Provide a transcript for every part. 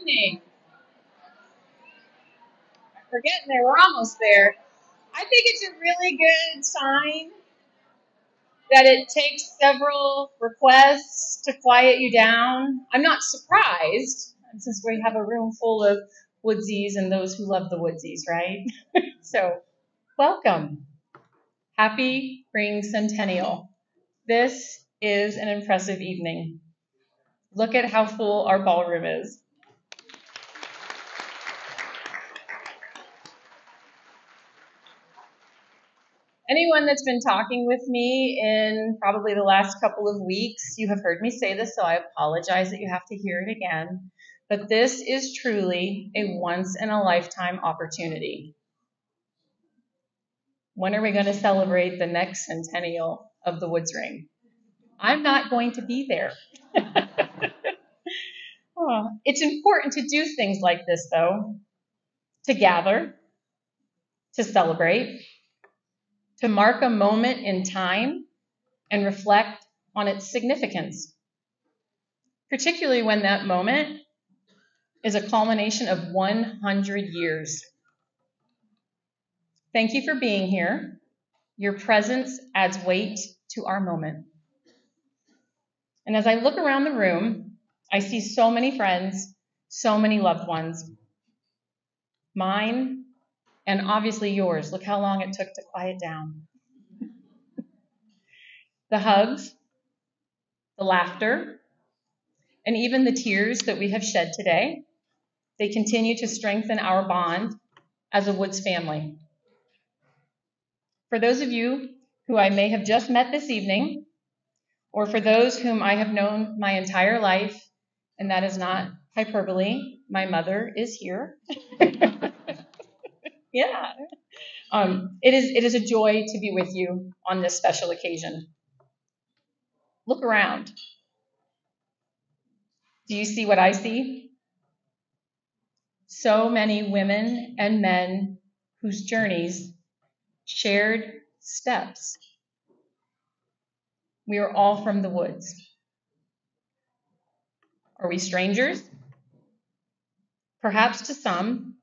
evening. We're getting there. We're almost there. I think it's a really good sign that it takes several requests to quiet you down. I'm not surprised, since we have a room full of woodsies and those who love the woodsies, right? So, welcome. Happy Ring Centennial. This is an impressive evening. Look at how full our ballroom is. Anyone that's been talking with me in probably the last couple of weeks, you have heard me say this, so I apologize that you have to hear it again. But this is truly a once-in-a-lifetime opportunity. When are we going to celebrate the next centennial of the Woods Ring? I'm not going to be there. It's important to do things like this, though, to gather, to celebrate, to mark a moment in time and reflect on its significance, particularly when that moment is a culmination of 100 years. Thank you for being here. Your presence adds weight to our moment. And as I look around the room, I see so many friends, so many loved ones. Mine, and obviously yours. Look how long it took to quiet down. The hugs, the laughter, and even the tears that we have shed today, they continue to strengthen our bond as a Woods family. For those of you who I may have just met this evening, or for those whom I have known my entire life, and that is not hyperbole, my mother is here. Yeah. It is a joy to be with you on this special occasion. Look around. Do you see what I see? So many women and men whose journeys shared steps. We are all from the woods. Are we strangers? Perhaps to some,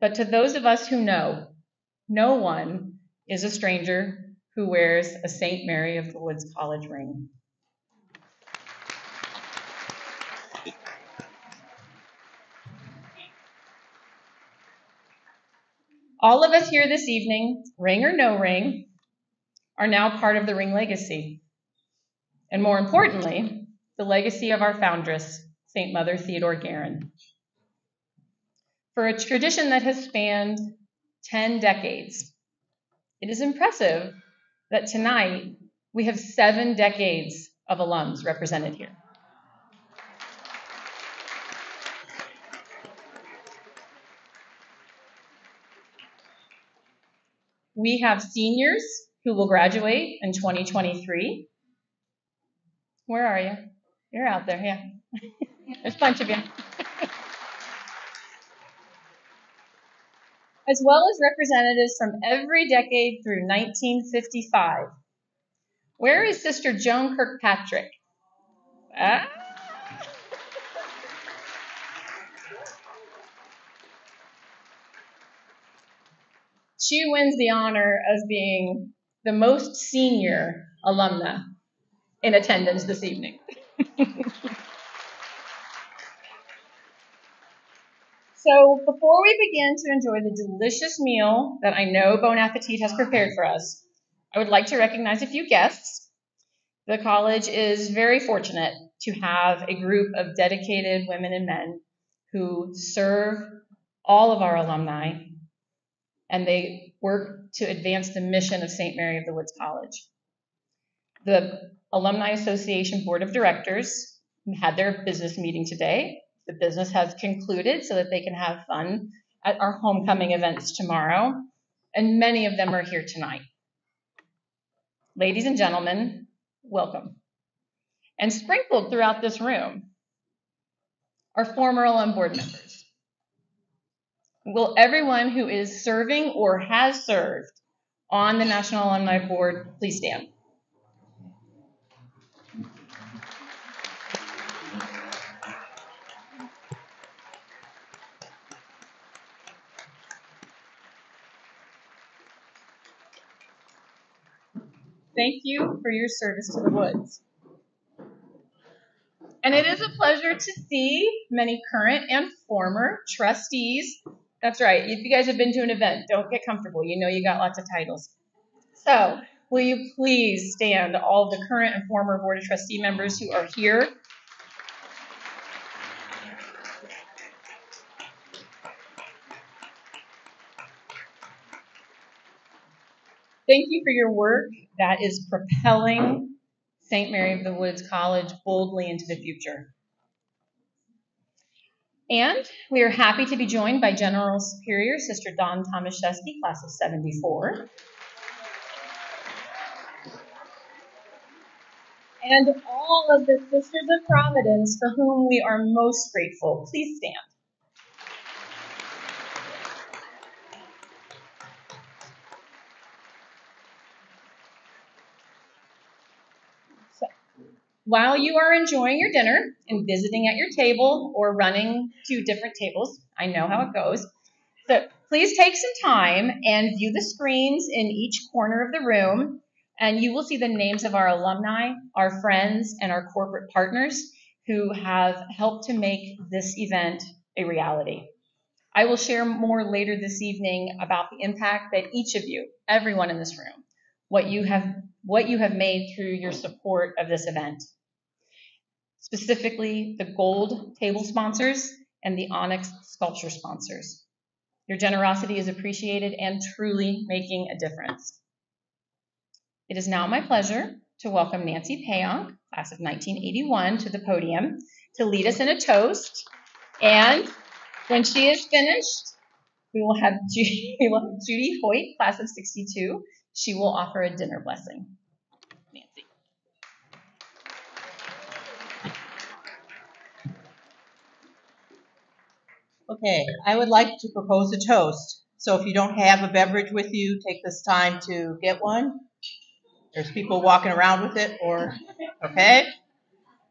but to those of us who know, no one is a stranger who wears a St. Mary of the Woods College ring. All of us here this evening, ring or no ring, are now part of the ring legacy. And more importantly, the legacy of our foundress, St. Mother Theodore Guerin. For a tradition that has spanned 10 decades, it is impressive that tonight we have 7 decades of alums represented here. We have seniors who will graduate in 2023. Where are you? You're out there, yeah. There's a bunch of you. As well as representatives from every decade through 1955. Where is Sister Joan Kirkpatrick? She wins the honor of being the most senior alumna in attendance this evening. So before we begin to enjoy the delicious meal that I know Bon Appetit has prepared for us, I would like to recognize a few guests. The college is very fortunate to have a group of dedicated women and men who serve all of our alumni, and they work to advance the mission of St. Mary of the Woods College. The Alumni Association Board of Directors had their business meeting today. The business has concluded so that they can have fun at our homecoming events tomorrow, and many of them are here tonight. Ladies and gentlemen, welcome. And sprinkled throughout this room are former alum board members. Will everyone who is serving or has served on the National Alumni Board please stand? thank you for your service to the Woods. And it is a pleasure to see many current and former trustees. That's right. If you guys have been to an event, don't get comfortable. You know you got lots of titles. So, will you please stand, all of the current and former Board of Trustee members who are here. Thank you for your work that is propelling St. Mary of the Woods College boldly into the future. And we are happy to be joined by General Superior Sister Dawn Tomaszewski, class of 74. And all of the Sisters of Providence for whom we are most grateful. Please stand. So, while you are enjoying your dinner and visiting at your table or running to different tables, I know how it goes. So please take some time and view the screens in each corner of the room, and you will see the names of our alumni, our friends, and our corporate partners who have helped to make this event a reality. I will share more later this evening about the impact that each of you, everyone in this room, what you have made through your support of this event. Specifically, the gold table sponsors and the onyx sculpture sponsors. Your generosity is appreciated and truly making a difference. It is now my pleasure to welcome Nancy Payonk, class of 1981, to the podium to lead us in a toast. And when she is finished, we will have Judy Hoyt, class of 62. She will offer a dinner blessing. Nancy. Okay, I would like to propose a toast. So if you don't have a beverage with you, take this time to get one. There's people walking around with it, okay?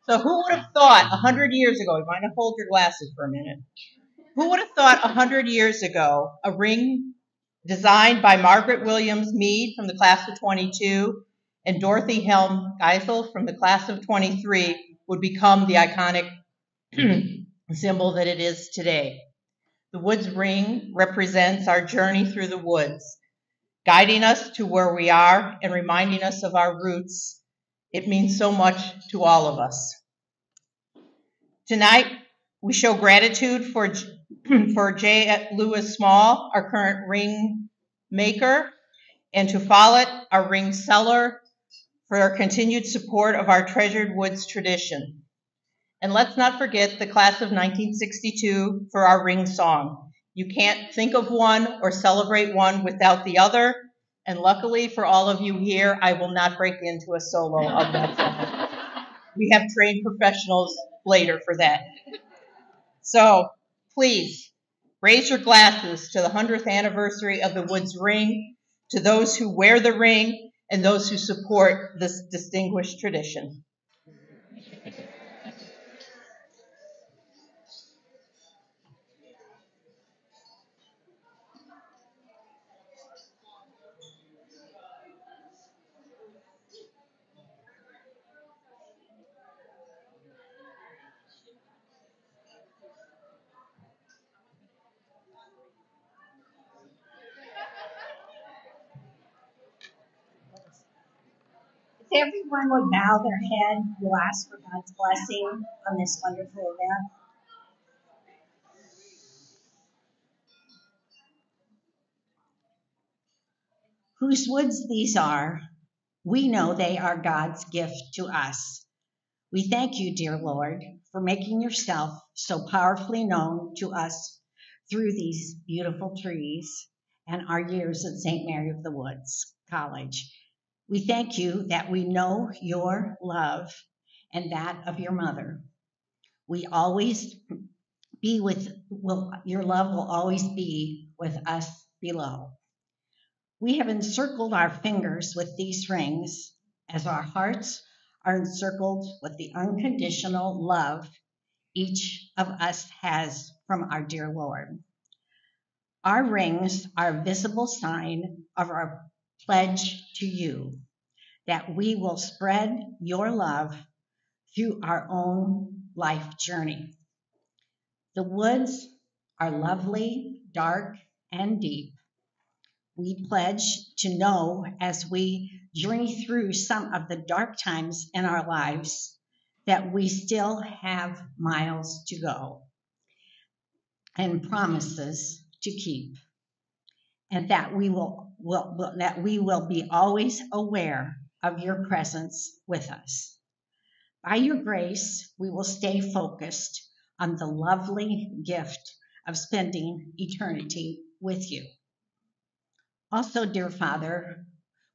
So who would have thought 100 years ago, you might have to hold your glasses for a minute. Who would have thought 100 years ago a ring designed by Margaret Williams Mead from the class of 22 and Dorothy Helm Geisel from the class of 23 would become the iconic symbol that it is today? The Woods ring represents our journey through the woods, guiding us to where we are and reminding us of our roots. It means so much to all of us. Tonight, we show gratitude for J. Lewis Small, our current ring maker, and to Follett, our ring seller, for our continued support of our treasured woods tradition. And let's not forget the class of 1962 for our ring song. You can't think of one or celebrate one without the other. And luckily for all of you here, I will not break into a solo of that song. We have trained professionals later for that. So please raise your glasses to the 100th anniversary of the Woods ring, to those who wear the ring, and those who support this distinguished tradition. If everyone would bow their head, we'll ask for God's blessing on this wonderful event. Whose woods these are, we know they are God's gift to us. We thank you, dear Lord, for making yourself so powerfully known to us through these beautiful trees and our years at St. Mary of the Woods College. We thank you that we know your love and that of your mother. We always be with, your love will always be with us below. We have encircled our fingers with these rings as our hearts are encircled with the unconditional love each of us has from our dear Lord. Our rings are a visible sign of our pledge to you. that we will spread your love through our own life journey. The woods are lovely, dark, and deep. We pledge to know as we journey through some of the dark times in our lives that we still have miles to go and promises to keep, and that we will be always aware of your presence with us. By your grace, we will stay focused on the lovely gift of spending eternity with you. Also, dear Father,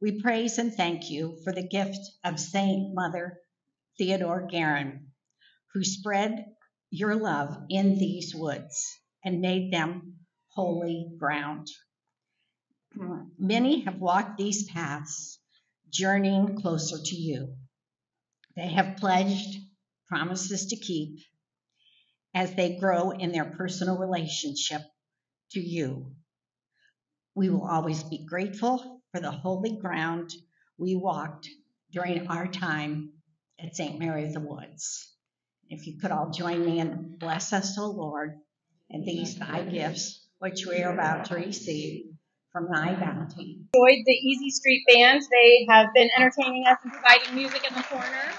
we praise and thank you for the gift of Saint Mother Theodore Guerin, who spread your love in these woods and made them holy ground. Many have walked these paths, journeying closer to you. They have pledged promises to keep as they grow in their personal relationship to you. We will always be grateful for the holy ground we walked during our time at St. Mary of the Woods. If you could all join me and bless us, O Lord, and these thy gifts, which we are about to receive from thy bounty. Enjoyed the Easy Street Band. They have been entertaining us and providing music in the corner.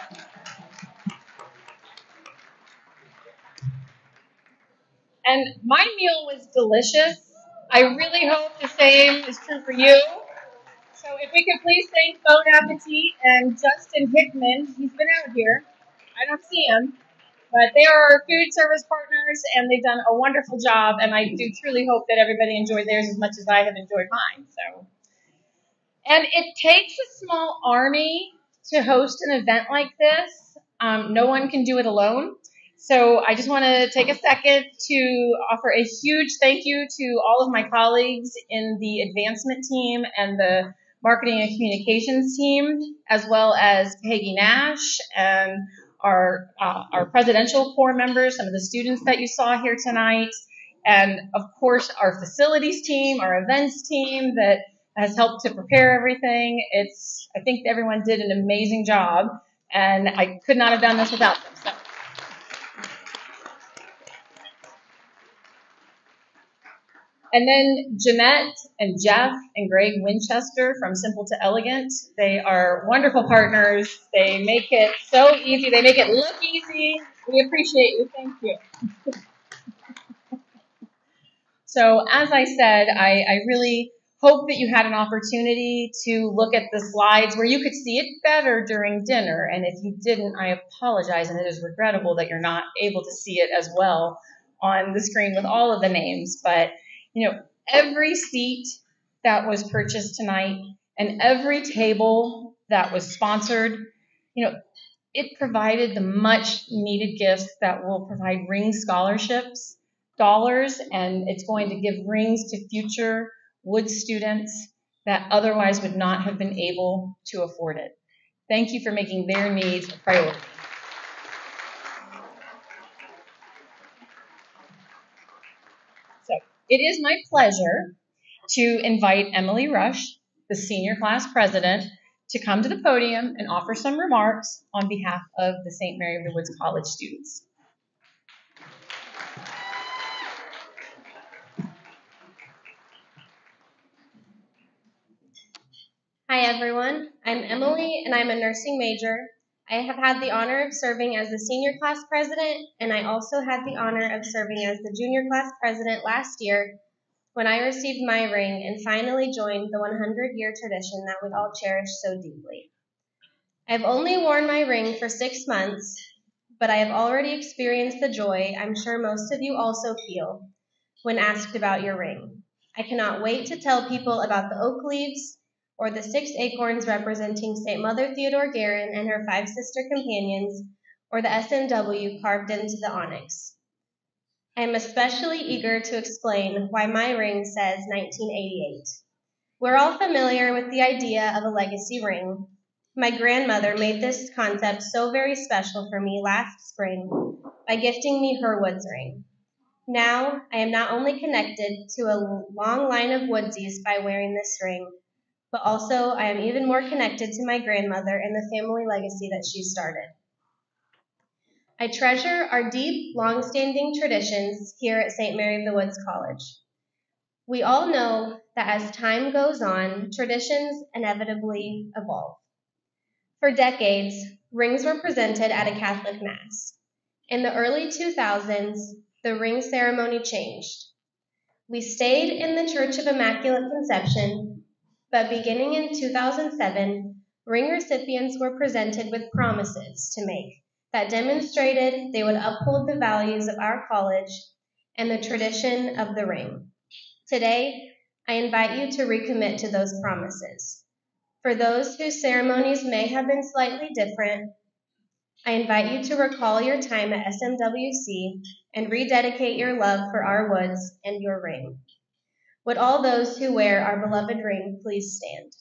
And my meal was delicious. I really hope the same is true for you. So if we could please thank Bon Appetit and Justin Hickman. He's been out here. I don't see him. But they are our food service partners, and they've done a wonderful job. And I do truly hope that everybody enjoyed theirs as much as I have enjoyed mine. And it takes a small army to host an event like this. No one can do it alone. So I just want to take a second to offer a huge thank you to all of my colleagues in the advancement team and the marketing and communications team, as well as Peggy Nash and our presidential corps members, some of the students that you saw here tonight, and of course our facilities team, our events team that has helped to prepare everything. I think everyone did an amazing job, and I could not have done this without them. So. And then Jeanette and Jeff and Greg Winchester from Simple to Elegant. They are wonderful partners. They make it so easy. They make it look easy. We appreciate you. Thank you. So as I said, I really hope that you had an opportunity to look at the slides where you could see it better during dinner. And if you didn't, I apologize, and it is regrettable that you're not able to see it as well on the screen with all of the names. But every seat that was purchased tonight and every table that was sponsored, it provided the much needed gifts that will provide Ring scholarships, dollars, and it's going to give rings to future Woods students that otherwise would not have been able to afford it. Thank you for making their needs a priority. So it is my pleasure to invite Emily Rush, the senior class president, to come to the podium and offer some remarks on behalf of the St. Mary of the Woods College students. Hi everyone, I'm Emily and I'm a nursing major. I have had the honor of serving as the senior class president, and I also had the honor of serving as the junior class president last year when I received my ring and finally joined the 100-year tradition that we all cherish so deeply. I've only worn my ring for 6 months, but I have already experienced the joy I'm sure most of you also feel when asked about your ring. I cannot wait to tell people about the oak leaves or the 6 acorns representing St. Mother Theodore Guerin and her 5 sister companions, or the SMW carved into the onyx. I am especially eager to explain why my ring says 1988. We're all familiar with the idea of a legacy ring. My grandmother made this concept so very special for me last spring by gifting me her Woods ring. Now, I am not only connected to a long line of Woodsies by wearing this ring, but also I am even more connected to my grandmother and the family legacy that she started. I treasure our deep, long-standing traditions here at St. Mary of the Woods College. We all know that as time goes on, traditions inevitably evolve. For decades, rings were presented at a Catholic Mass. In the early 2000s, the ring ceremony changed. We stayed in the Church of Immaculate Conception, but beginning in 2007, ring recipients were presented with promises to make that demonstrated they would uphold the values of our college and the tradition of the ring. Today, I invite you to recommit to those promises. For those whose ceremonies may have been slightly different, I invite you to recall your time at SMWC and rededicate your love for our woods and your ring. Would all those who wear our beloved ring please stand?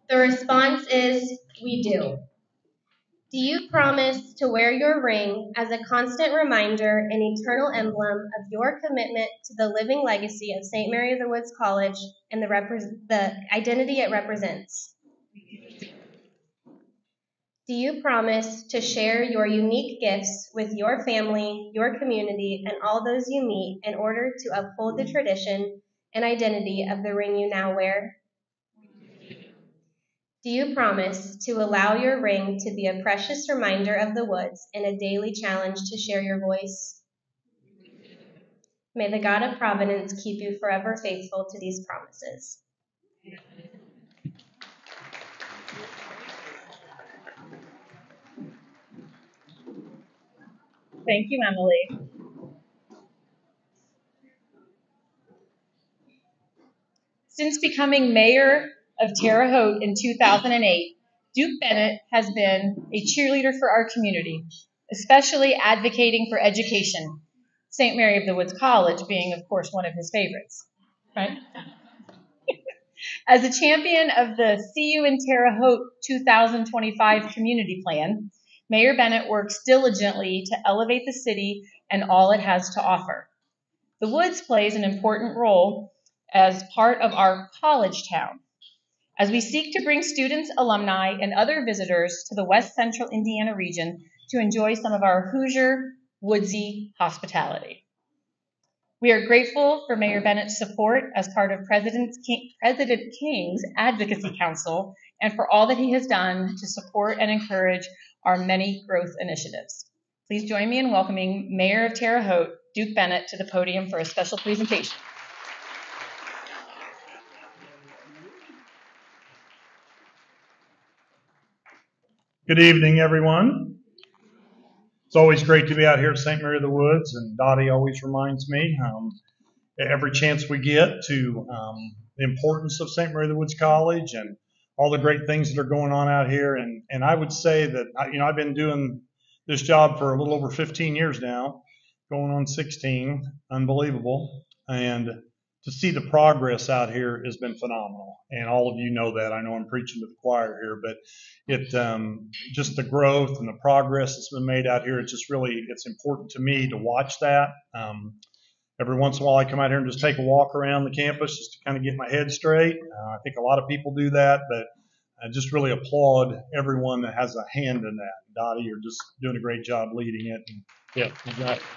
The response is, we do. Do you promise to wear your ring as a constant reminder and eternal emblem of your commitment to the living legacy of St. Mary of the Woods College and the identity it represents? Do you promise to share your unique gifts with your family, your community, and all those you meet in order to uphold the tradition and identity of the ring you now wear? Do you promise to allow your ring to be a precious reminder of the woods and a daily challenge to share your voice? May the God of Providence keep you forever faithful to these promises. Thank you, Emily. Since becoming mayor of Terre Haute in 2008, Duke Bennett has been a cheerleader for our community, especially advocating for education, St. Mary of the Woods College being, of course, one of his favorites. Right? As a champion of the See You in Terre Haute 2025 community plan, Mayor Bennett works diligently to elevate the city and all it has to offer. The Woods plays an important role as part of our college town, as we seek to bring students, alumni, and other visitors to the West Central Indiana region to enjoy some of our Hoosier, woodsy hospitality. We are grateful for Mayor Bennett's support as part of President King's Advocacy Council and for all that he has done to support and encourage our many growth initiatives. Please join me in welcoming Mayor of Terre Haute, Duke Bennett, to the podium for a special presentation. Good evening, everyone. It's always great to be out here at St. Mary of the Woods, and Dottie always reminds me every chance we get to the importance of St. Mary of the Woods College and all the great things that are going on out here. And I would say that, I've been doing this job for a little over 15 years now, going on 16, unbelievable. And to see the progress out here has been phenomenal. And all of you know that. I know I'm preaching to the choir here, but just the growth and the progress that's been made out here, it's important to me to watch that. Every once in a while I come out here and just take a walk around the campus just to kind of get my head straight. I think a lot of people do that, but I just really applaud everyone that has a hand in that. Dottie, you're just doing a great job leading it. And, yeah, exactly.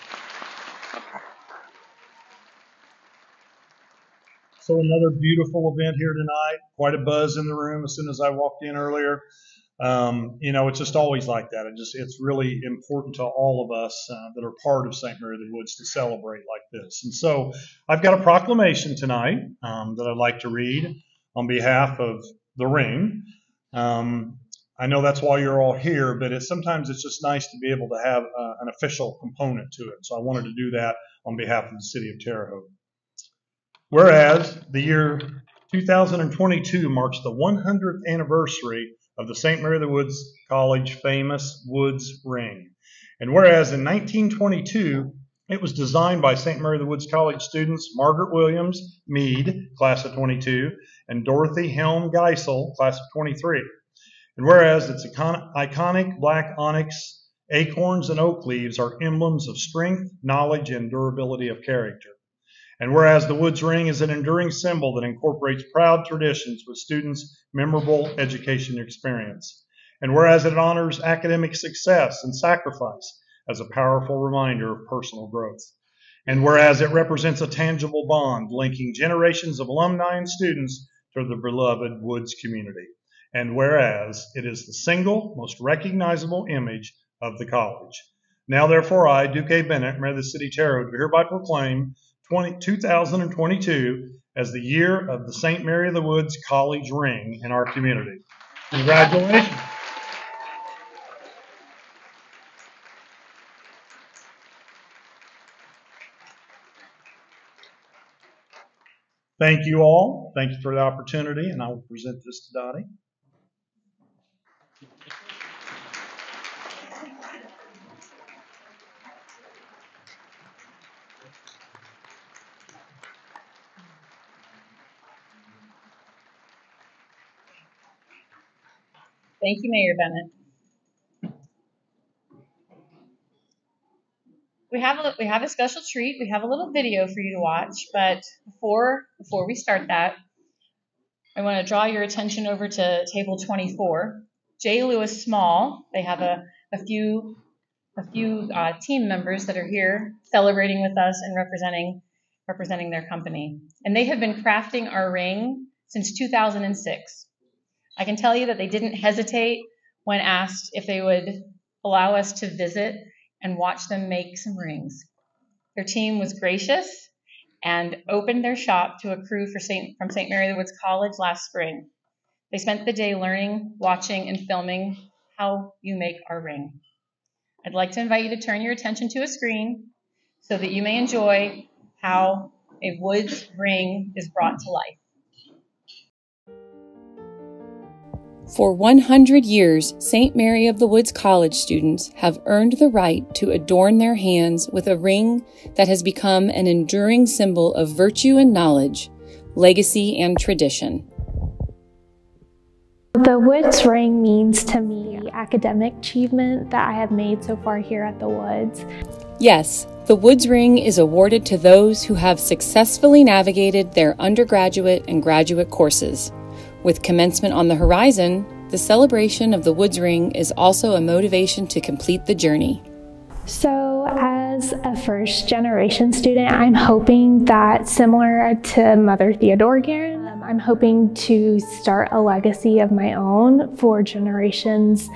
So another beautiful event here tonight. Quite a buzz in the room as soon as I walked in earlier. It's just always like that. It's really important to all of us that are part of St. Mary of the Woods to celebrate like this. And so I've got a proclamation tonight that I'd like to read on behalf of the Ring. I know that's why you're all here, but sometimes it's just nice to be able to have an official component to it. So I wanted to do that on behalf of the city of Terre Haute. Whereas the year 2022 marks the 100th anniversary of the St. Mary of the Woods College famous Woods Ring. And whereas in 1922, it was designed by St. Mary of the Woods College students Margaret Williams Mead, class of 22, and Dorothy Helm Geisel, class of 23. And whereas its iconic black onyx Acorns and oak leaves are emblems of strength, knowledge, and durability of character. And whereas the Woods Ring is an enduring symbol that incorporates proud traditions with students' memorable education experience. And whereas it honors academic success and sacrifice as a powerful reminder of personal growth. And whereas it represents a tangible bond linking generations of alumni and students to the beloved Woods community. And whereas it is the single most recognizable image of the college. Now, therefore, I, Duke A. Bennett, Mayor of the City Terre, do hereby proclaim 2022 as the year of the St. Mary of the Woods College Ring in our community. Congratulations. Thank you all. Thank you for the opportunity, and I will present this to Dottie. Thank you, Mayor Bennett. We have a special treat. We have a little video for you to watch, but before we start that, I want to draw your attention over to table 24. J. Lewis Small. They have a few team members that are here celebrating with us and representing their company, and they have been crafting our ring since 2006. I can tell you that they didn't hesitate when asked if they would allow us to visit and watch them make some rings. Their team was gracious and opened their shop to a crew from St. Mary of the Woods College last spring. They spent the day learning, watching, and filming how you make our ring. I'd like to invite you to turn your attention to a screen so that you may enjoy how a Woods ring is brought to life. For 100 years, St. Mary of the Woods College students have earned the right to adorn their hands with a ring that has become an enduring symbol of virtue and knowledge, legacy and tradition. The Woods ring means to me academic achievement that I have made so far here at the Woods. Yes, the Woods ring is awarded to those who have successfully navigated their undergraduate and graduate courses. With commencement on the horizon, the celebration of the Woods Ring is also a motivation to complete the journey. So as a first-generation student, I'm hoping that similar to Mother Theodore Guerin, I'm hoping to start a legacy of my own for generations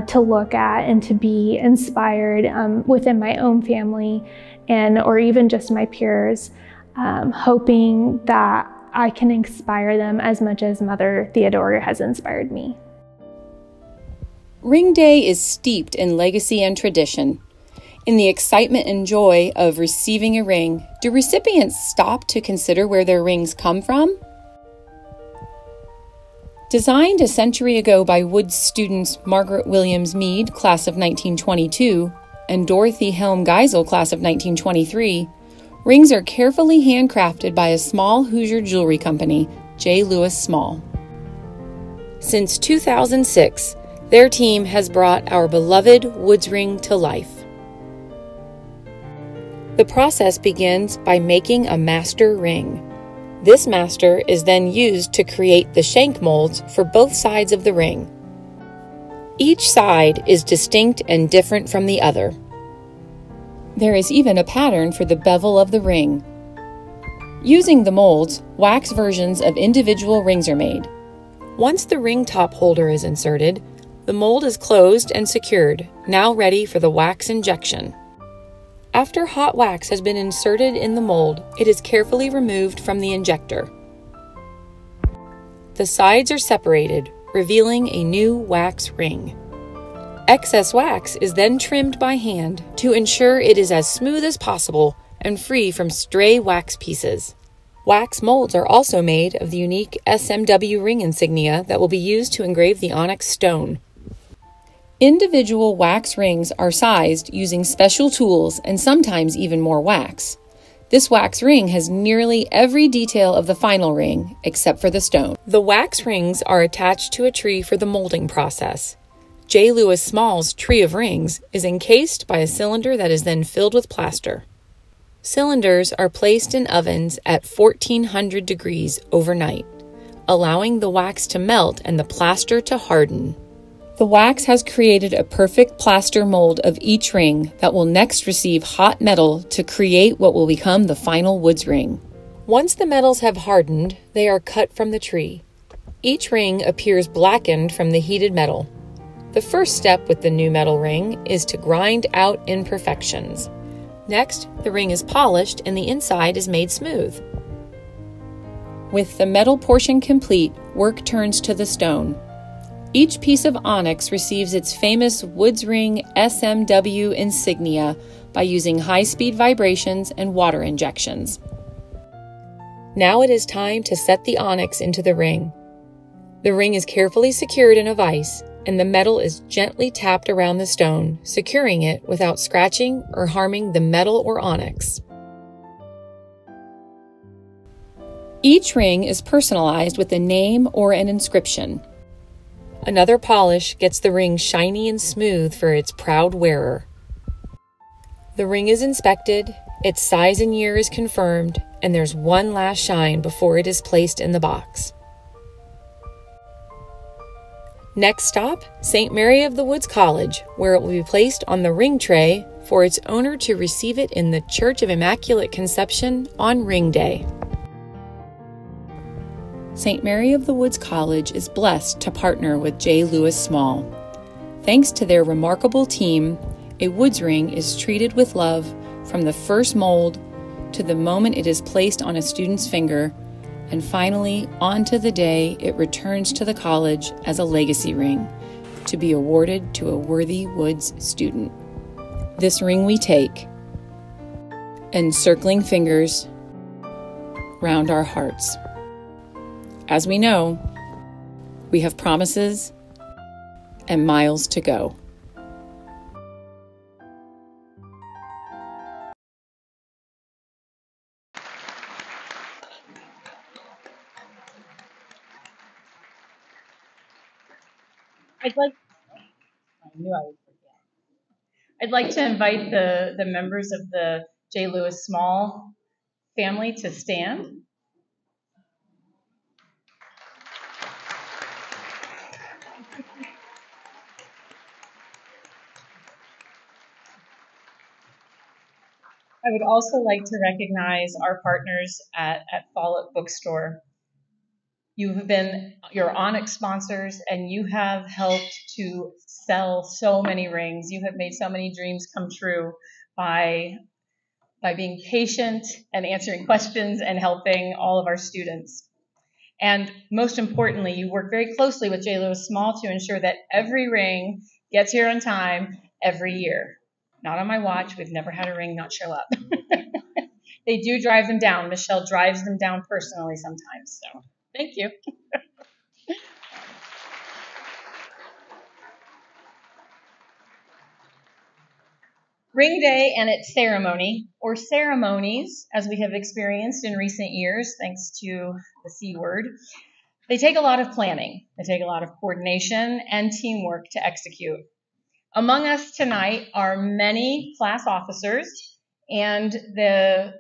to look at and to be inspired within my own family or even just my peers, hoping that I can inspire them as much as Mother Theodore has inspired me. Ring Day is steeped in legacy and tradition. In the excitement and joy of receiving a ring, do recipients stop to consider where their rings come from? Designed a century ago by Woods students Margaret Williams Mead, class of 1922, and Dorothy Helm Geisel, class of 1923, rings are carefully handcrafted by a small Hoosier jewelry company, J. Lewis Small. Since 2006, their team has brought our beloved Woods ring to life. The process begins by making a master ring. This master is then used to create the shank molds for both sides of the ring. Each side is distinct and different from the other. There is even a pattern for the bevel of the ring. Using the molds, wax versions of individual rings are made. Once the ring top holder is inserted, the mold is closed and secured, now ready for the wax injection. After hot wax has been inserted in the mold, it is carefully removed from the injector. The sides are separated, revealing a new wax ring. Excess wax is then trimmed by hand to ensure it is as smooth as possible and free from stray wax pieces. Wax molds are also made of the unique SMW ring insignia that will be used to engrave the onyx stone. Individual wax rings are sized using special tools and sometimes even more wax. This wax ring has nearly every detail of the final ring, except for the stone. The wax rings are attached to a tree for the molding process. J. Lewis Small's tree of rings is encased by a cylinder that is then filled with plaster. Cylinders are placed in ovens at 1400 degrees overnight, allowing the wax to melt and the plaster to harden. The wax has created a perfect plaster mold of each ring that will next receive hot metal to create what will become the final woods ring. Once the metals have hardened, they are cut from the tree. Each ring appears blackened from the heated metal. The first step with the new metal ring is to grind out imperfections. Next, the ring is polished and the inside is made smooth. With the metal portion complete, work turns to the stone. Each piece of onyx receives its famous Woods Ring SMW insignia by using high-speed vibrations and water injections. Now it is time to set the onyx into the ring. The ring is carefully secured in a vise, and the metal is gently tapped around the stone, securing it without scratching or harming the metal or onyx. Each ring is personalized with a name or an inscription. Another polish gets the ring shiny and smooth for its proud wearer. The ring is inspected, its size and year is confirmed, and there's one last shine before it is placed in the box. Next stop, St. Mary of the Woods College, where it will be placed on the ring tray for its owner to receive it in the Church of Immaculate Conception on Ring Day. St. Mary of the Woods College is blessed to partner with J. Lewis Small. Thanks to their remarkable team, a woods ring is treated with love from the first mold to the moment it is placed on a student's finger, and finally on to the day it returns to the college as a legacy ring to be awarded to a worthy woods student. This ring we take, encircling fingers round our hearts. As we know, we have promises and miles to go. I'd like to invite the members of the J. Lewis Small family to stand. I would also like to recognize our partners at Follett Bookstore. You have been your Onyx sponsors, and you have helped to sell so many rings. You have made so many dreams come true by being patient and answering questions and helping all of our students. And most importantly, you work very closely with J. Lewis Small to ensure that every ring gets here on time every year. Not on my watch. We've never had a ring not show up. They do drive them down. Michelle drives them down personally sometimes. So thank you. Ring Day and its ceremony, or ceremonies, as we have experienced in recent years, thanks to the C word, they take a lot of planning. They take a lot of coordination and teamwork to execute. Among us tonight are many class officers and the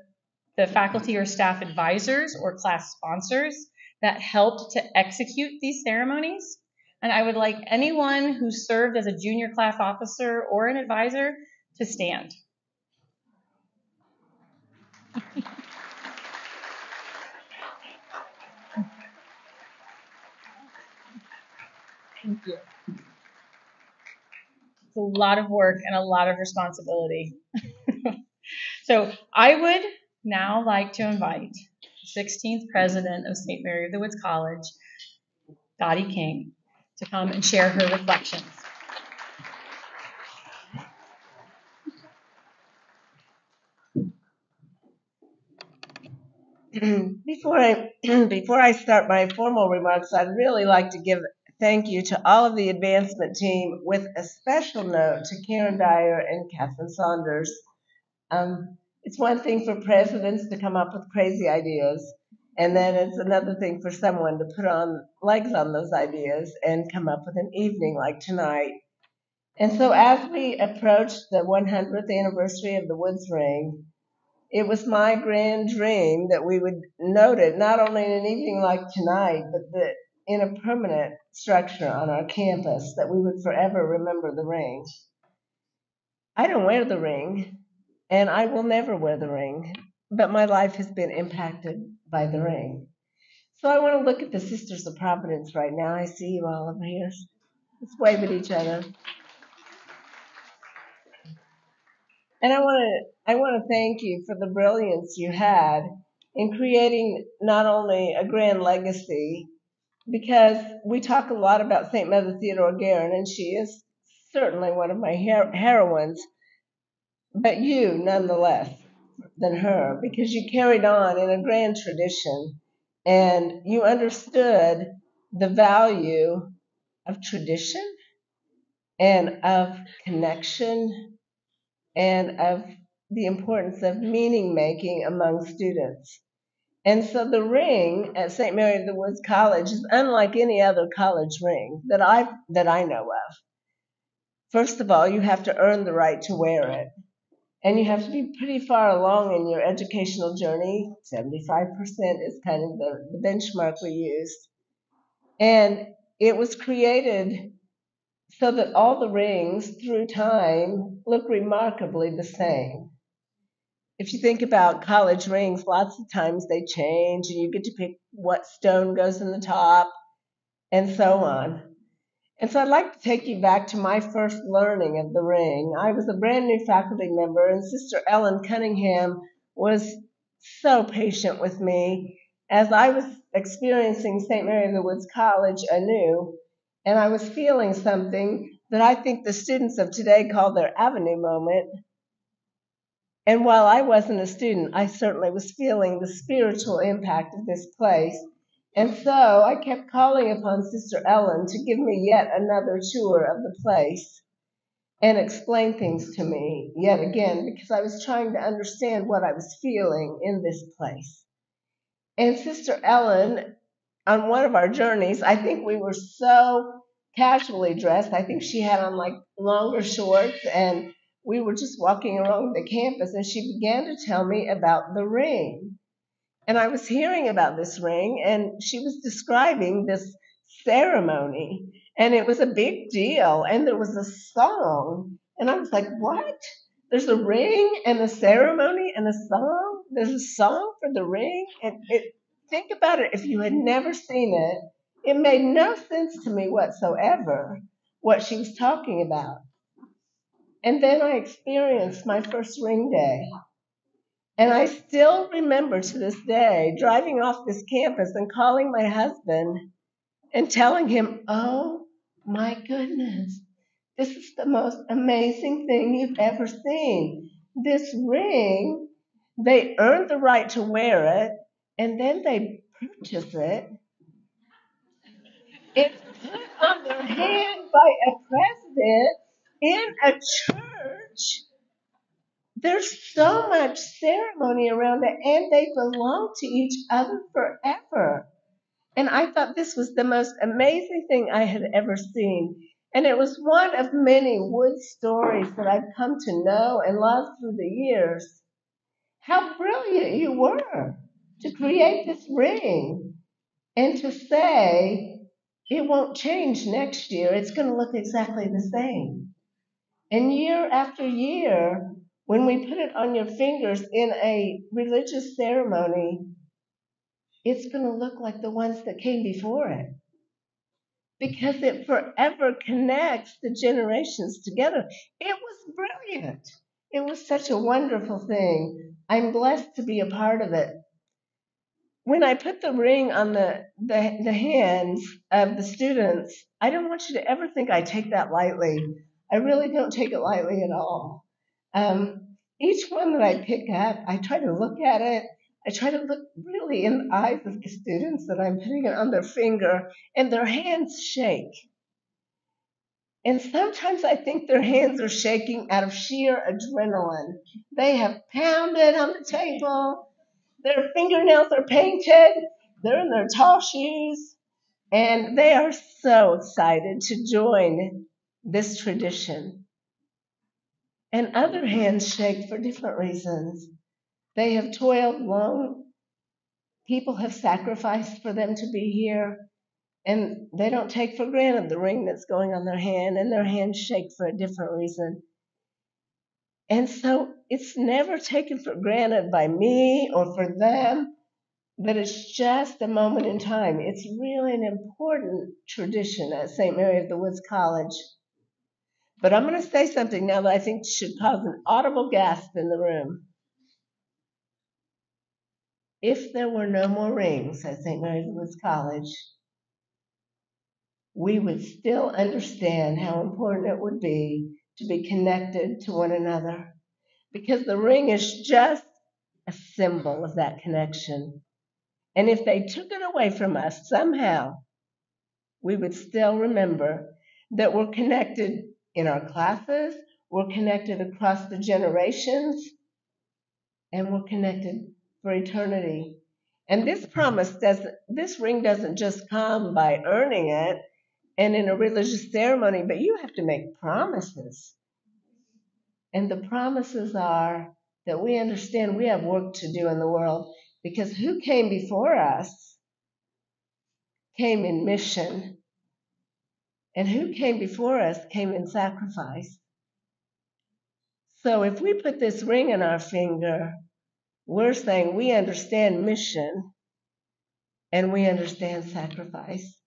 faculty or staff advisors or class sponsors that helped to execute these ceremonies. And I would like anyone who served as a junior class officer or an advisor to stand. Thank you. It's a lot of work and a lot of responsibility. So I would now like to invite the 16th president of St. Mary of the Woods College, Dottie King, to come and share her reflections. Before I start my formal remarks, I'd really like to give thank you to all of the advancement team, with a special note to Karen Dyer and Catherine Saunders. It's one thing for presidents to come up with crazy ideas, and then it's another thing for someone to put on legs on those ideas and come up with an evening like tonight. And so as we approached the 100th anniversary of the Woods Ring, it was my grand dream that we would note it not only in an evening like tonight, but that in a permanent structure on our campus, that we would forever remember the ring. I don't wear the ring, and I will never wear the ring, but my life has been impacted by the ring. So I want to look at the Sisters of Providence right now. I see you all over here. Let's wave at each other. And I want to thank you for the brilliance you had in creating not only a grand legacy, because we talk a lot about St. Mother Theodore Guerin, and she is certainly one of my heroines, but you nonetheless than her, because you carried on in a grand tradition and you understood the value of tradition and of connection and of the importance of meaning making among students. And so the ring at St. Mary of the Woods College is unlike any other college ring that I know of. First of all, you have to earn the right to wear it. And you have to be pretty far along in your educational journey. 75% is kind of the benchmark we used. And it was created so that all the rings through time look remarkably the same. If you think about college rings, lots of times they change and you get to pick what stone goes in the top and so on. And so I'd like to take you back to my first learning of the ring. I was a brand new faculty member, and Sister Ellen Cunningham was so patient with me as I was experiencing St. Mary of the Woods College anew, and I was feeling something that I think the students of today call their avenue moment. And while I wasn't a student, I certainly was feeling the spiritual impact of this place. And so I kept calling upon Sister Ellen to give me yet another tour of the place and explain things to me yet again, because I was trying to understand what I was feeling in this place. And Sister Ellen, on one of our journeys, I think we were so casually dressed. I think she had on like longer shorts, and we were just walking around the campus, and she began to tell me about the ring. And I was hearing about this ring, and she was describing this ceremony, and it was a big deal, and there was a song. And I was like, what? There's a ring and a ceremony and a song? There's a song for the ring? And think about it. If you had never seen it, it made no sense to me whatsoever what she was talking about. And then I experienced my first ring day. And I still remember to this day driving off this campus and calling my husband and telling him, oh my goodness, this is the most amazing thing you've ever seen. This ring, they earned the right to wear it, and then they purchase it. It's put on their hand by a president in a church. There's so much ceremony around it, and they belong to each other forever. And I thought this was the most amazing thing I had ever seen. And it was one of many wood stories that I've come to know and love through the years. How brilliant you were to create this ring and to say it won't change next year. It's going to look exactly the same. And year after year, when we put it on your fingers in a religious ceremony, it's going to look like the ones that came before it, because it forever connects the generations together. It was brilliant. It was such a wonderful thing. I'm blessed to be a part of it. When I put the ring on the hands of the students, I don't want you to ever think I take that lightly. I really don't take it lightly at all. Each one that I pick up, I try to look at it. I try to look really in the eyes of the students that I'm putting it on their finger, and their hands shake. And sometimes I think their hands are shaking out of sheer adrenaline. They have pounded on the table. Their fingernails are painted. They're in their tall shoes. And they are so excited to join this tradition. And other hands shake for different reasons. They have toiled long. People have sacrificed for them to be here. And they don't take for granted the ring that's going on their hand, and their hands shake for a different reason. And so it's never taken for granted by me or for them that it's just a moment in time. It's really an important tradition at St. Mary of the Woods College. But I'm going to say something now that I think should cause an audible gasp in the room. If there were no more rings at St. Mary of the Woods College, we would still understand how important it would be to be connected to one another, because the ring is just a symbol of that connection. And if they took it away from us somehow, we would still remember that we're connected in our classes, we're connected across the generations, and we're connected for eternity. And this ring doesn't just come by earning it and in a religious ceremony, but you have to make promises. And the promises are that we understand we have work to do in the world, because who came before us came in mission, and who came before us came in sacrifice. So if we put this ring on our finger, we're saying we understand mission and we understand sacrifice.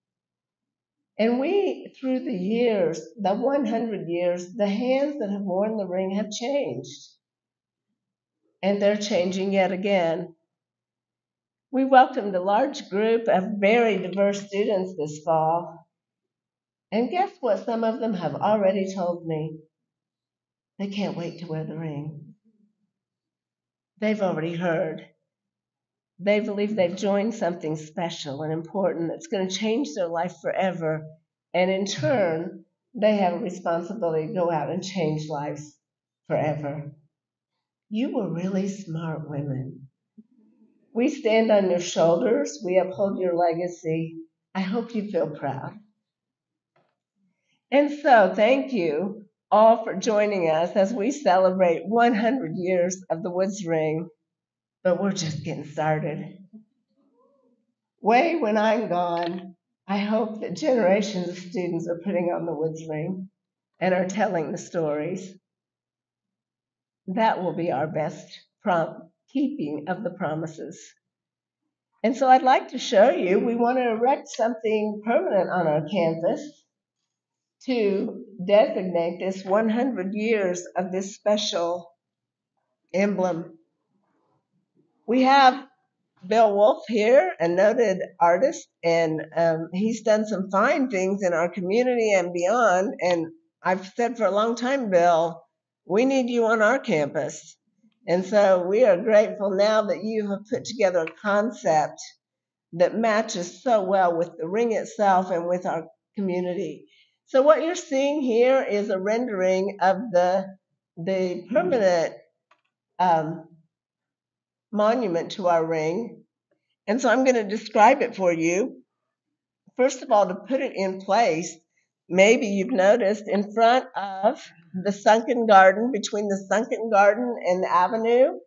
And we, through the years, the 100 years, the hands that have worn the ring have changed. And they're changing yet again. We welcomed a large group of very diverse students this fall. And guess what some of them have already told me? They can't wait to wear the ring. They've already heard. They believe they've joined something special and important that's going to change their life forever. And in turn, they have a responsibility to go out and change lives forever. You were really smart women. We stand on your shoulders. We uphold your legacy. I hope you feel proud. And so, thank you all for joining us as we celebrate 100 years of the Woods Ring. But we're just getting started. Way when I'm gone, I hope that generations of students are putting on the Woods Ring and are telling the stories. That will be our best keeping of the promises. And so I'd like to show you, we want to erect something permanent on our campus to designate this 100 years of this special emblem. We have Bill Wolf here, a noted artist, and he's done some fine things in our community and beyond. And I've said for a long time, Bill, we need you on our campus. And so we are grateful now that you have put together a concept that matches so well with the ring itself and with our community. So what you're seeing here is a rendering of the permanent monument to our ring. And so I'm going to describe it for you. First of all, to put it in place, maybe you've noticed in front of the sunken garden, between the sunken garden and the avenue,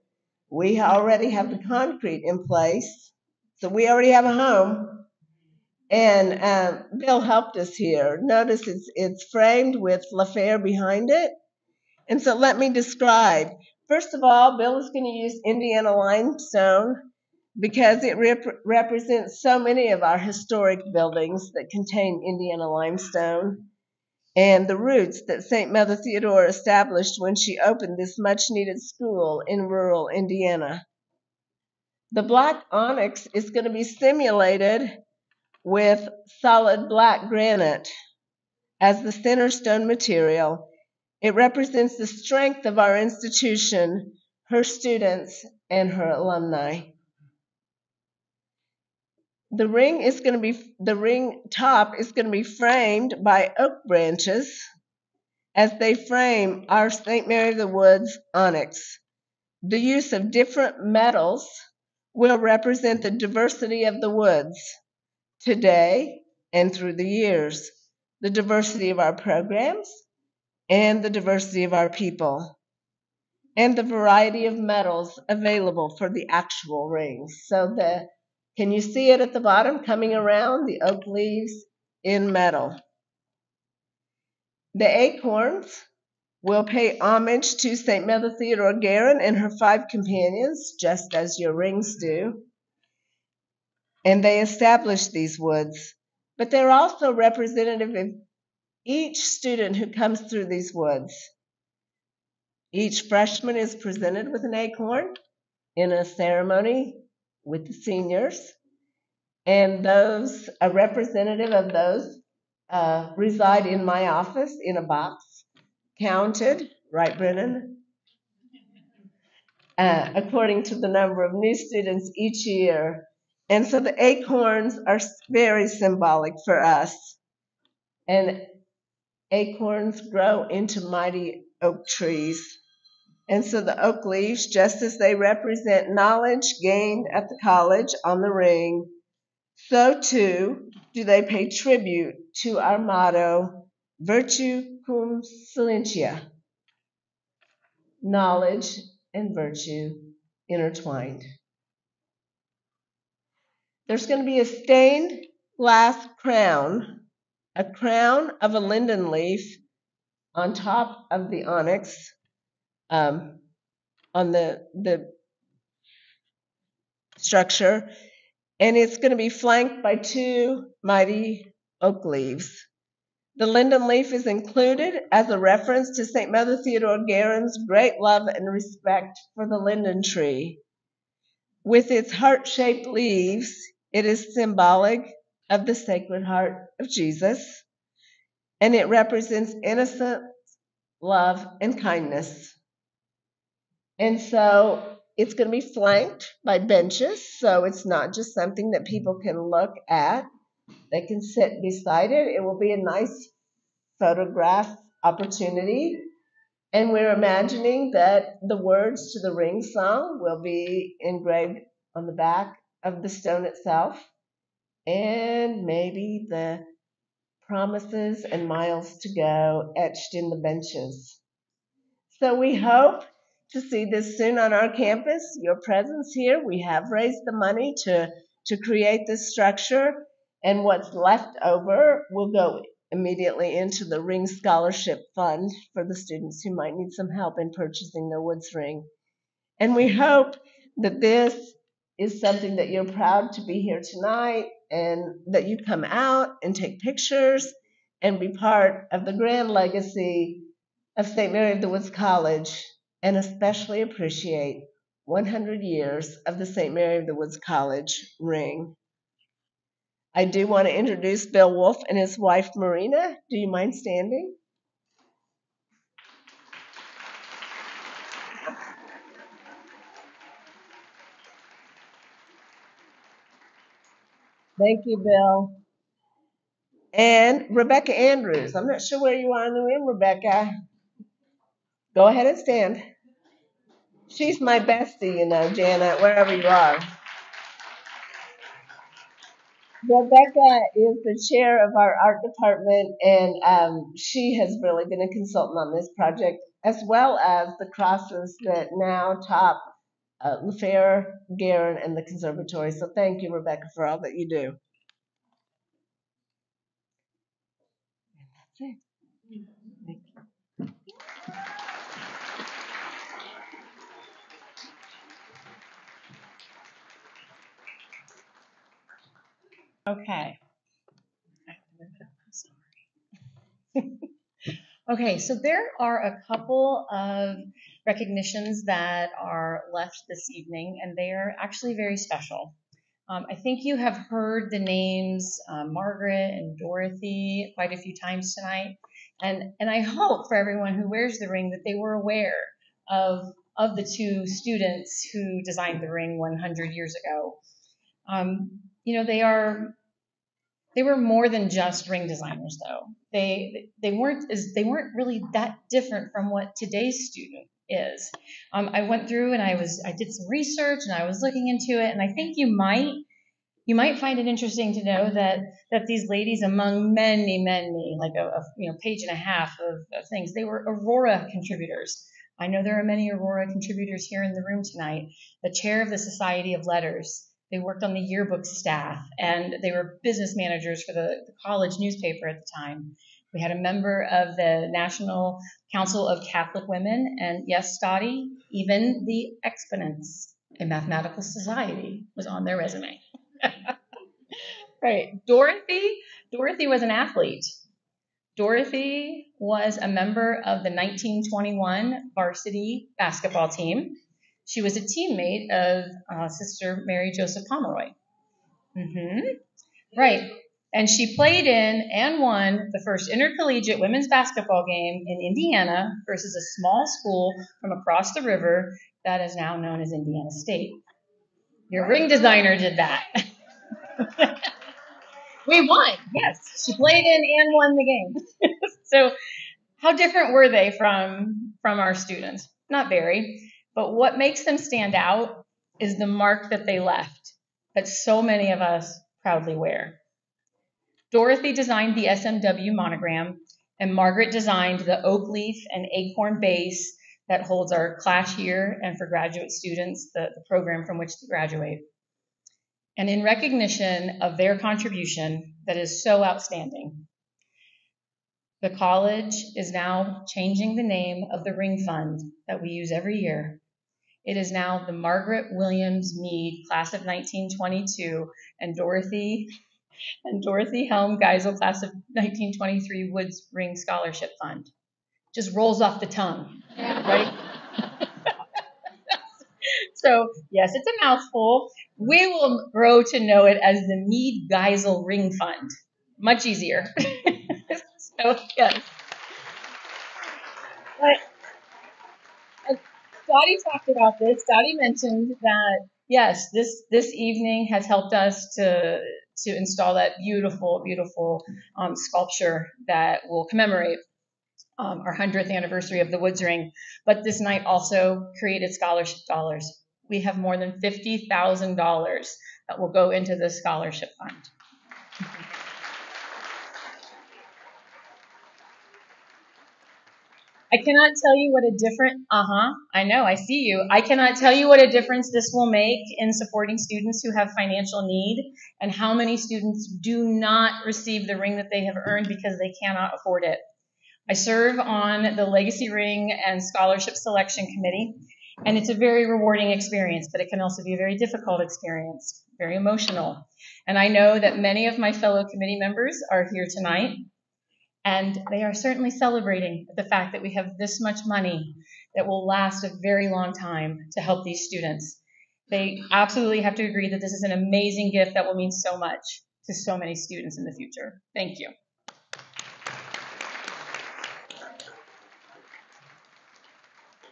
we already have the concrete in place. So we already have a home. And Bill helped us here. Notice it's framed with LaFair behind it. And so let me describe. First of all, Bill is going to use Indiana limestone because it represents so many of our historic buildings that contain Indiana limestone and the roots that St. Mother Theodora established when she opened this much-needed school in rural Indiana. The black onyx is going to be simulated with solid black granite as the center stone material. It represents the strength of our institution, her students, and her alumni. The ring top is going to be framed by oak branches as they frame our St. Mary of the Woods onyx. The use of different metals will represent the diversity of the woods today and through the years. the diversity of our programs, and the diversity of our people, and the variety of metals available for the actual rings. So can you see it at the bottom coming around? The oak leaves in metal. The acorns will pay homage to St. Mother Theodore Guerin and her 5 companions, just as your rings do. And they established these woods. But they're also representative of each student who comes through these woods. Each freshman is presented with an acorn in a ceremony with the seniors. And those, a representative of those, reside in my office in a box, counted, right, Brennan? According to the number of new students each year. And so the acorns are very symbolic for us. And acorns grow into mighty oak trees. And so the oak leaves, just as they represent knowledge gained at the college on the ring, so too do they pay tribute to our motto, Virtue cum Silentia, knowledge and virtue intertwined. There's going to be a stained glass crown, a crown of a linden leaf on top of the onyx, on the structure, and it's going to be flanked by 2 mighty oak leaves. The linden leaf is included as a reference to St. Mother Theodore Guerin's great love and respect for the linden tree. With its heart-shaped leaves, it is symbolic of the Sacred Heart of Jesus, and it represents innocence, love, and kindness. And so it's going to be flanked by benches, so it's not just something that people can look at. They can sit beside it. It will be a nice photograph opportunity. And we're imagining that the words to the ring song will be engraved on the back of the stone itself, and maybe the promises and miles to go etched in the benches. So we hope to see this soon on our campus. Your presence here, we have raised the money to create this structure, and what's left over will go immediately into the Ring Scholarship Fund for the students who might need some help in purchasing their Woods ring. And we hope that this is something that you're proud to be here tonight, and that you come out and take pictures and be part of the grand legacy of St. Mary of the Woods College, and especially appreciate 100 years of the St. Mary of the Woods College ring. I do want to introduce Bill Wolf and his wife Marina. Do you mind standing? Thank you, Bill. And Rebecca Andrews. I'm not sure where you are in the room, Rebecca. Go ahead and stand. She's my bestie, Janet, wherever you are. Rebecca is the chair of our art department, and she has really been a consultant on this project, as well as the crosses that now top LaFair, Guerin, and the conservatory. So thank you, Rebecca, for all that you do. And that's it. Thank you. Okay. Okay, so there are a couple of recognitions that are left this evening, and they are actually very special. I think you have heard the names Margaret and Dorothy quite a few times tonight, and I hope for everyone who wears the ring that they were aware of the 2 students who designed the ring 100 years ago. They were more than just ring designers, though. They weren't really that different from what today's student is. I went through and I did some research and I was looking into it, and I think you might You might find it interesting to know that these ladies, among many, like a page and a half of things, they were Aurora contributors. I know there are many Aurora contributors here in the room tonight. The chair of the Society of Letters. They worked on the yearbook staff, and they were business managers for the college newspaper at the time. We had a member of the National Council of Catholic Women, and yes, Scotty, even the exponents in Mathematical Society was on their resume. Right. Dorothy was an athlete. Dorothy was a member of the 1921 varsity basketball team. She was a teammate of Sister Mary Joseph Pomeroy. Right. And she played in and won the first intercollegiate women's basketball game in Indiana versus a small school from across the river that is now known as Indiana State. Your ring designer did that. We won. Yes, she played in and won the game. So how different were they from our students? Not very. But what makes them stand out is the mark that they left, that so many of us proudly wear. Dorothy designed the SMW monogram, and Margaret designed the oak leaf and acorn base that holds our class year and for graduate students, the program from which to graduate. And in recognition of their contribution that is so outstanding, the college is now changing the name of the Ring Fund that we use every year. It is now the Margaret Williams Mead Class of 1922 and Dorothy Helm Geisel Class of 1923 Woods Ring Scholarship Fund. Just rolls off the tongue, right? So, yes, it's a mouthful. We will grow to know it as the Mead Geisel Ring Fund. Much easier. So, yes. But Dottie talked about this. Dottie mentioned that, yes, this evening has helped us to install that beautiful, beautiful sculpture that will commemorate our 100th anniversary of the Woods Ring. But this night also created scholarship dollars. We have more than $50,000 that will go into this scholarship fund. I cannot tell you what a different, I know, I see you. I cannot tell you what a difference this will make in supporting students who have financial need and how many students do not receive the ring that they have earned because they cannot afford it. I serve on the Legacy Ring and Scholarship Selection Committee, and it's a very rewarding experience, but it can also be a very difficult experience, very emotional. And I know that many of my fellow committee members are here tonight, and they are certainly celebrating the fact that we have this much money that will last a very long time to help these students. They absolutely have to agree that this is an amazing gift that will mean so much to so many students in the future. Thank you.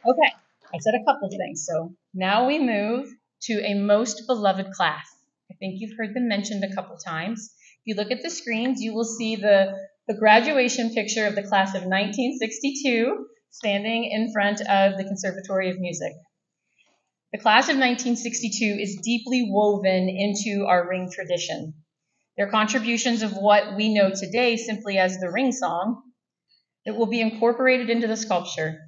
Okay, I said a couple things. So now we move to a most beloved class. I think you've heard them mentioned a couple times. If you look at the screens, you will see the graduation picture of the class of 1962 standing in front of the Conservatory of Music. The class of 1962 is deeply woven into our ring tradition. Their contributions of what we know today simply as the ring song, it will be incorporated into the sculpture.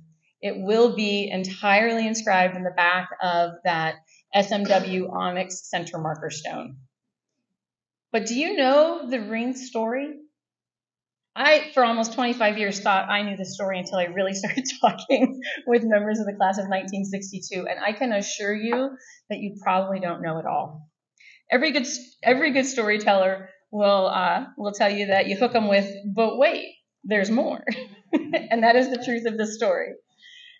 It will be entirely inscribed in the back of that SMW Onyx center marker stone. But do you know the ring story? I, for almost 25 years, thought I knew the story until I really started talking with members of the class of 1962, and I can assure you that you probably don't know it all. Every good storyteller will tell you that you hook them with, but wait, there's more, and that is the truth of this story.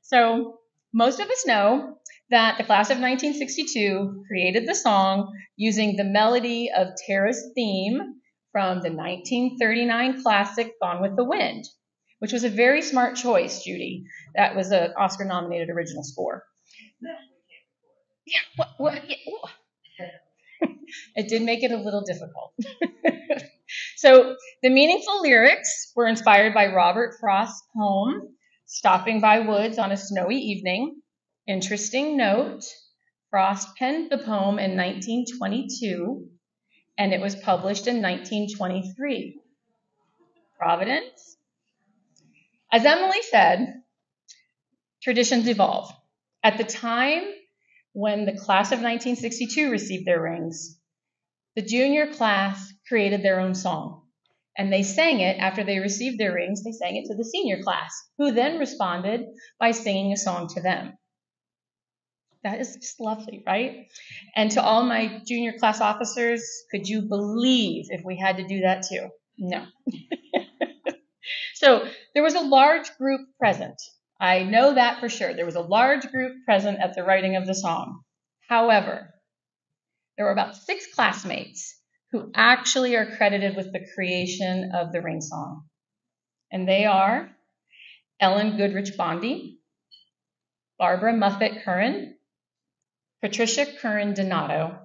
So most of us know that the class of 1962 created the song using the melody of Tara's theme from the 1939 classic Gone with the Wind, which was a very smart choice, Judy. That was an Oscar-nominated original score. Yeah, it did make it a little difficult. So the meaningful lyrics were inspired by Robert Frost's poem, Stopping by Woods on a Snowy Evening. Interesting note, Frost penned the poem in 1922, and it was published in 1923. Providence? As Emily said, traditions evolve. At the time when the class of 1962 received their rings, the junior class created their own song. And they sang it after they received their rings. They sang it to the senior class, who then responded by singing a song to them. That is just lovely, right? And to all my junior class officers, could you believe if we had to do that too? No. So there was a large group present. I know that for sure. There was a large group present at the writing of the song. However, there were about 6 classmates who actually are credited with the creation of the ring song. And they are Ellen Goodrich Bondi, Barbara Muffet Curran, Patricia Curran Donato,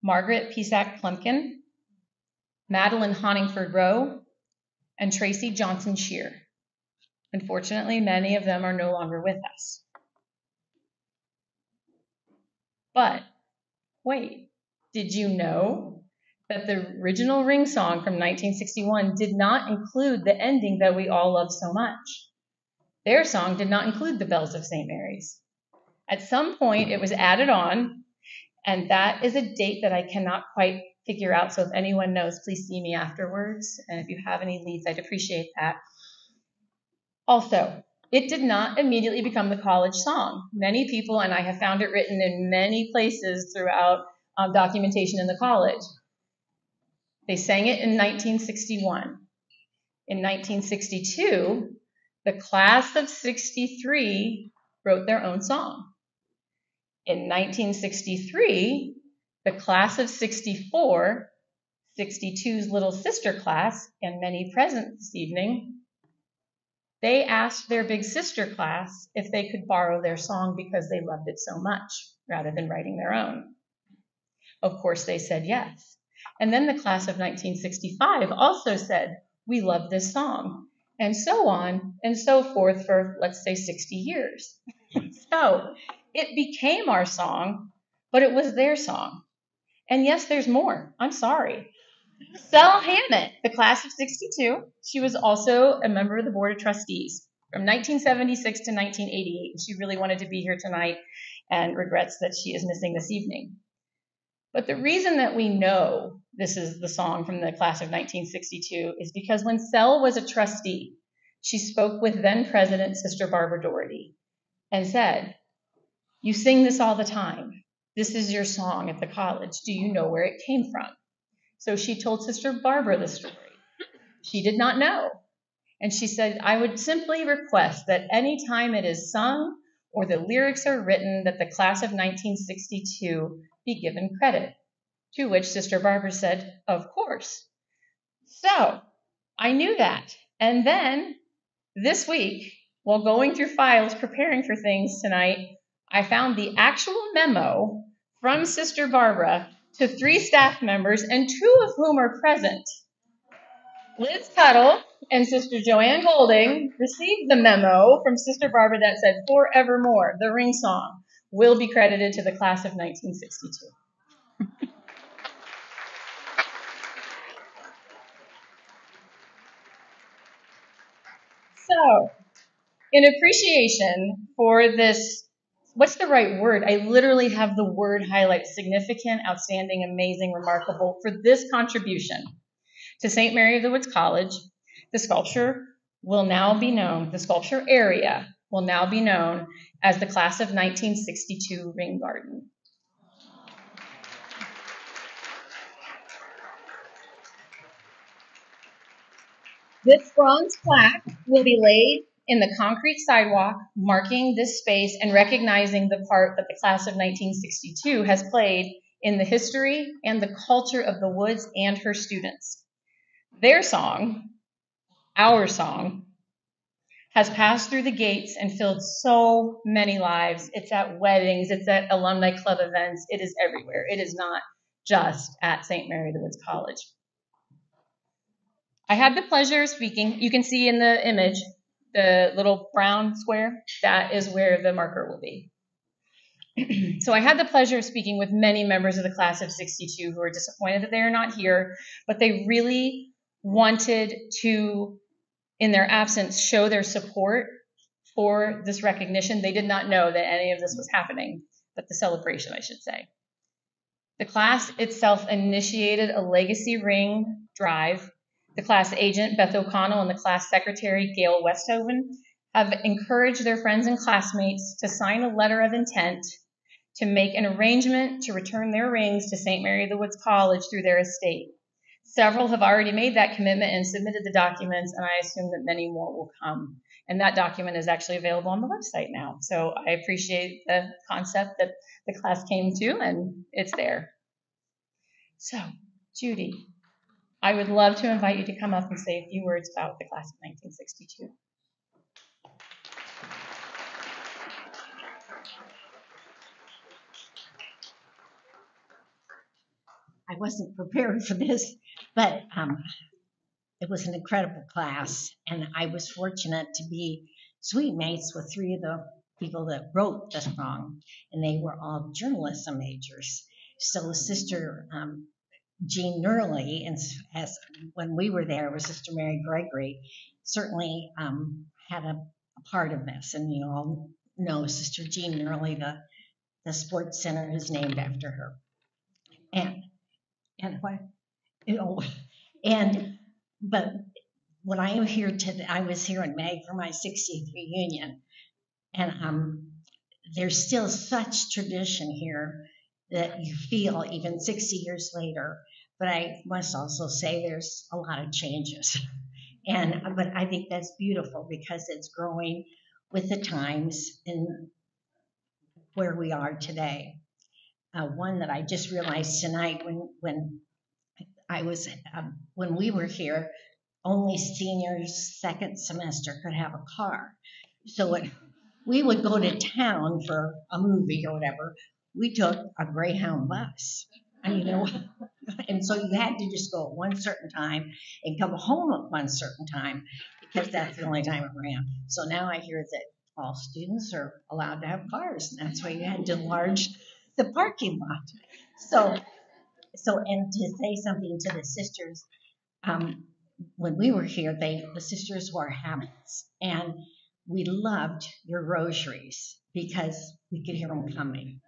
Margaret Pisac Plumpkin, Madeline Honingford Rowe, and Tracy Johnson Shear. Unfortunately, many of them are no longer with us. But wait, did you know that the original ring song from 1961 did not include the ending that we all love so much? Their song did not include the Bells of St. Mary's. At some point, it was added on, and that is a date that I cannot quite figure out. So if anyone knows, please see me afterwards. And if you have any leads, I'd appreciate that. Also, it did not immediately become the college song. Many people, and I have found it written in many places throughout documentation in the college, they sang it in 1961. In 1962, the class of 63 wrote their own song. In 1963, the class of 64, 62's little sister class, and many present this evening, they asked their big sister class if they could borrow their song because they loved it so much, rather than writing their own. Of course, they said yes. And then the class of 1965 also said, we love this song, and so on and so forth for, let's say, 60 years. So it became our song, but it was their song. And yes, there's more. I'm sorry. Sel Hammett, the class of 62, she was also a member of the Board of Trustees from 1976 to 1988. She really wanted to be here tonight and regrets that she is missing this evening. But the reason that we know this is the song from the class of 1962 is because when Sel was a trustee, she spoke with then President Sister Barbara Doherty and said, you sing this all the time. This is your song at the college. Do you know where it came from? So she told Sister Barbara the story. She did not know. And she said, I would simply request that any time it is sung or the lyrics are written that the class of 1962 be given credit. To which Sister Barbara said, of course. So I knew that. And then this week, while going through files preparing for things tonight, I found the actual memo from Sister Barbara to 3 staff members, and 2 of whom are present. Liz Tuttle and Sister Joanne Golding received the memo from Sister Barbara that said, forevermore, the ring song will be credited to the class of 1962. So, in appreciation for this, what's the right word? I literally have the word highlighted: significant, outstanding, amazing, remarkable, for this contribution to St. Mary of the Woods College. The sculpture will now be known, the sculpture area will now be known as the class of 1962 Ring Garden. This bronze plaque will be laid in the concrete sidewalk, marking this space and recognizing the part that the class of 1962 has played in the history and the culture of the Woods and her students. Their song, our song, has passed through the gates and filled so many lives. It's at weddings, it's at alumni club events, it is everywhere. It is not just at St. Mary of the Woods College. I had the pleasure of speaking. You can see in the image the little brown square. That is where the marker will be. So I had the pleasure of speaking with many members of the class of 62 who are disappointed that they are not here, but they really wanted to, in their absence, show their support for this recognition. They did not know that any of this was happening, but the celebration, I should say. The class itself initiated a legacy ring drive. The class agent, Beth O'Connell, and the class secretary, Gail Westhoven, have encouraged their friends and classmates to sign a letter of intent to make an arrangement to return their rings to St. Mary of the Woods College through their estate. Several have already made that commitment and submitted the documents, and I assume that many more will come. And that document is actually available on the website now. So I appreciate the concept that the class came to, and it's there. So, Judy, I would love to invite you to come up and say a few words about the class of 1962. I wasn't prepared for this, but it was an incredible class, and I was fortunate to be suite mates with three of the people that wrote the song, and they were all journalism majors. So Sister Jean Nerley, and as when we were there, was Sister Mary Gregory, certainly had a part of this, and you all know Sister Jean Nerley, the sports center is named after her, and what, you know, but when I am here today, I was here in May for my 60th reunion, and there's still such tradition here that you feel even 60 years later. But I must also say there's a lot of changes, but I think that's beautiful because it's growing with the times and where we are today. One that I just realized tonight when we were here, only seniors second semester could have a car. So when we would go to town for a movie or whatever, we took a Greyhound bus. And so you had to just go at one certain time and come home at one certain time because that's the only time it ran. So now I hear that all students are allowed to have cars, and that's why you had to enlarge the parking lot. So, and to say something to the sisters, when we were here, the sisters wore habits, and we loved your rosaries because we could hear them coming.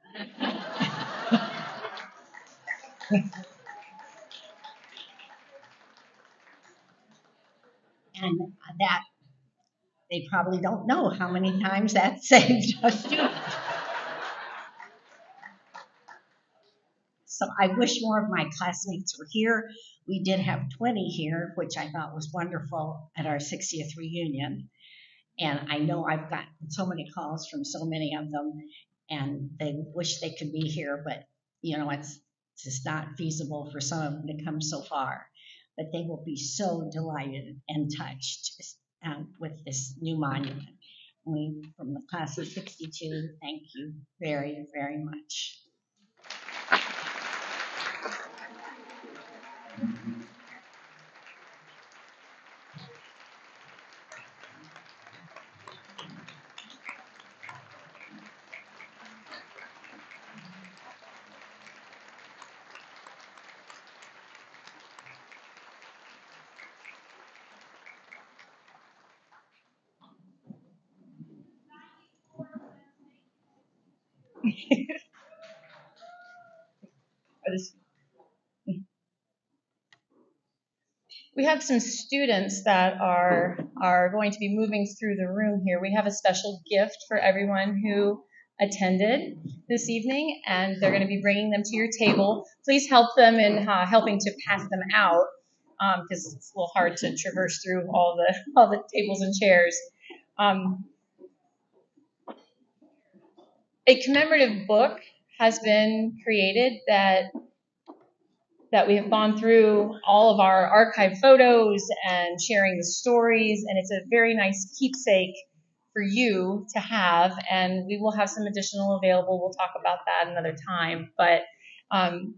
And that, they probably don't know how many times that saved a student. So I wish more of my classmates were here. We did have 20 here, which I thought was wonderful at our 60th reunion. And I know I've gotten so many calls from so many of them, and they wish they could be here, but it's just not feasible for some of them to come so far. But they will be so delighted and touched with this new monument. We, from the class of 62, thank you very, very much. We have some students that are going to be moving through the room here. We have a special gift for everyone who attended this evening, and they're going to be bringing them to your table. Please help them in helping to pass them out because it's a little hard to traverse through all the tables and chairs. A commemorative book has been created that we have gone through all of our archived photos and sharing the stories, and it's a very nice keepsake for you to have, and we will have some additional available. We'll talk about that another time, but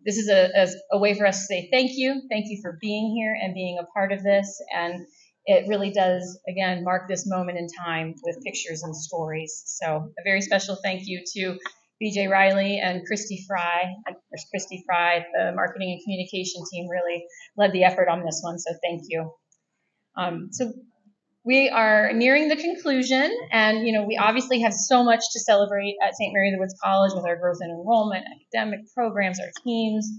this is a way for us to say thank you for being here and being a part of this, and it really does, again, mark this moment in time with pictures and stories. So a very special thank you to BJ Riley and Christy Fry. There's Christy Fry, the marketing and communication team really led the effort on this one, so thank you. So we are nearing the conclusion, and we obviously have so much to celebrate at St. Mary of the Woods College with our growth in enrollment, academic programs, our teams,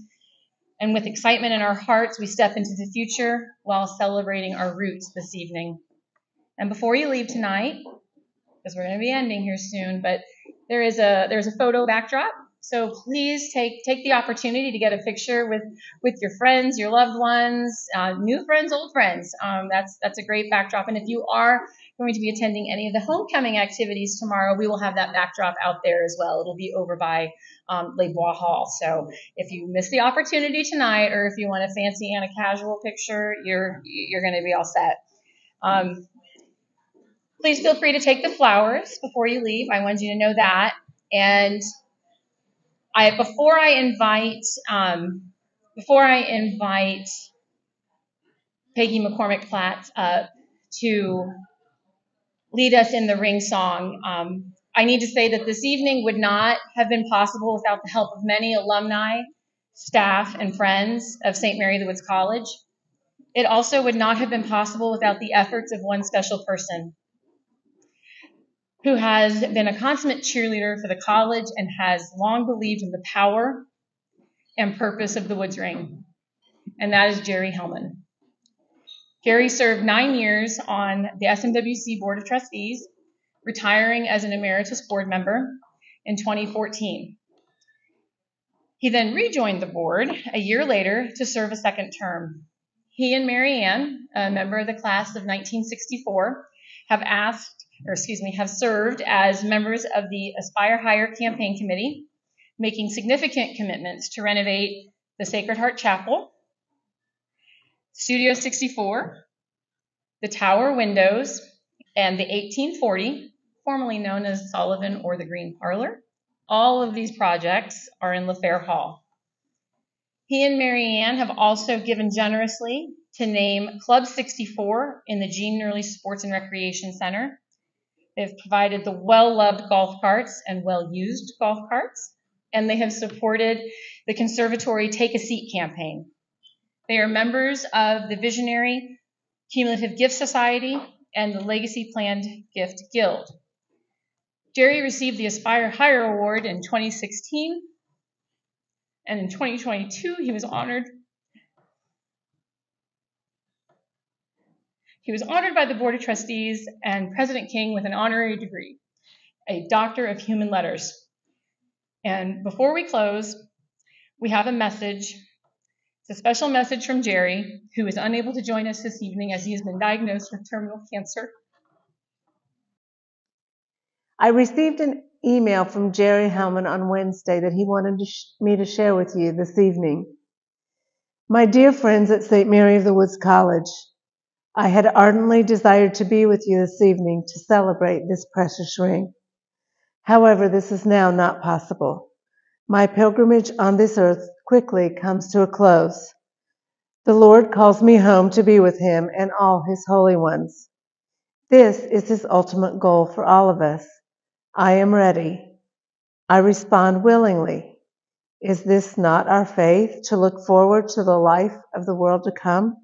and with excitement in our hearts, we step into the future while celebrating our roots this evening. And before you leave tonight, because we're going to be ending here soon, but there's a photo backdrop. So please take the opportunity to get a picture with your friends, your loved ones, new friends, old friends. That's a great backdrop. And if you are going to be attending any of the homecoming activities tomorrow, we will have that backdrop out there as well. It'll be over by Les Bois Hall. So if you miss the opportunity tonight, or if you want a fancy and a casual picture, you're going to be all set. Please feel free to take the flowers before you leave. I wanted you to know that. And before I invite Peggy McCormick Platt up to lead us in the Ring song, I need to say that this evening would not have been possible without the help of many alumni, staff, and friends of St. Mary of the Woods College. It also would not have been possible without the efforts of one special person who has been a consummate cheerleader for the college and has long believed in the power and purpose of the Woods Ring, and that is Jerry Hellman. Jerry served 9 years on the SMWC Board of Trustees, retiring as an emeritus board member in 2014. He then rejoined the board a year later to serve a second term. He and Mary Ann, a member of the class of 1964, have served as members of the Aspire Higher campaign committee, making significant commitments to renovate the Sacred Heart Chapel, Studio 64, the tower windows, and the 1840, formerly known as Sullivan or the Green Parlor. All of these projects are in LaFair Hall. He and Mary Ann have also given generously to name Club 64 in the Gene Nerley Sports and Recreation Center. They've provided the well-loved golf carts and well-used golf carts, and they have supported the Conservatory Take a Seat campaign. They are members of the Visionary Cumulative Gift Society and the Legacy Planned Gift Guild. Jerry received the Aspire Higher Award in 2016, and in 2022 he was honored by the Board of Trustees and President King with an honorary degree, a Doctor of Human Letters. And before we close, we have a message. It's a special message from Jerry, who is unable to join us this evening as he has been diagnosed with terminal cancer. I received an email from Jerry Hellman on Wednesday that he wanted me to share with you this evening. My dear friends at St. Mary of the Woods College, I had ardently desired to be with you this evening to celebrate this precious ring. However, this is now not possible. My pilgrimage on this earth quickly comes to a close. The Lord calls me home to be with him and all his holy ones. This is his ultimate goal for all of us. I am ready. I respond willingly. Is this not our faith to look forward to the life of the world to come?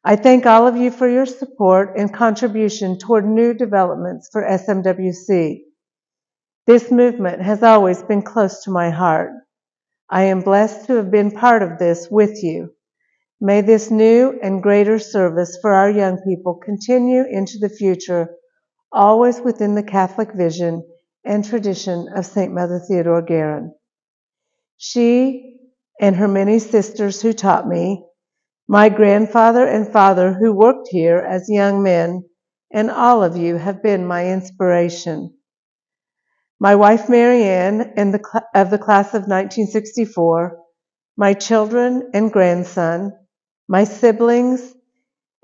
I thank all of you for your support and contribution toward new developments for SMWC. This movement has always been close to my heart. I am blessed to have been part of this with you. May this new and greater service for our young people continue into the future, always within the Catholic vision and tradition of St. Mother Theodore Guerin. She and her many sisters who taught me, my grandfather and father who worked here as young men, and all of you have been my inspiration. My wife Mary Ann of the class of 1964, my children and grandson, my siblings,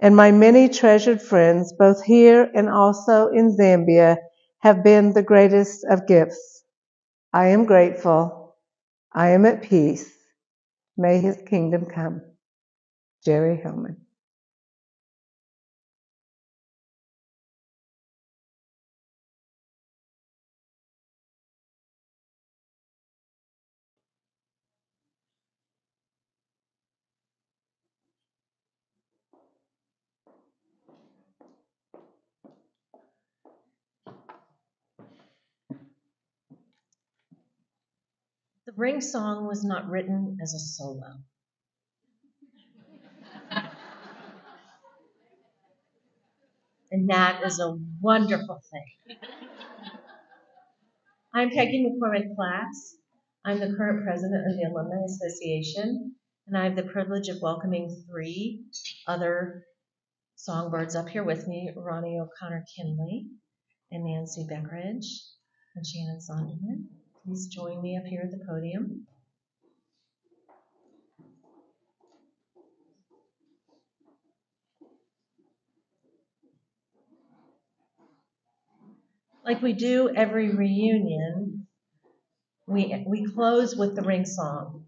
and my many treasured friends, both here and also in Zambia, have been the greatest of gifts. I am grateful. I am at peace. May his kingdom come. Jerry Hellman. Ring Song was not written as a solo. And that is a wonderful thing. I'm Peggy McCormick-Platts. I'm the current president of the Alumni Association, and I have the privilege of welcoming 3 other songbirds up here with me, Ronnie O'Connor-Kinley and Nancy Beckridge and Shannon Sonderman. Please join me up here at the podium. Like we do every reunion, we close with the Ring Song.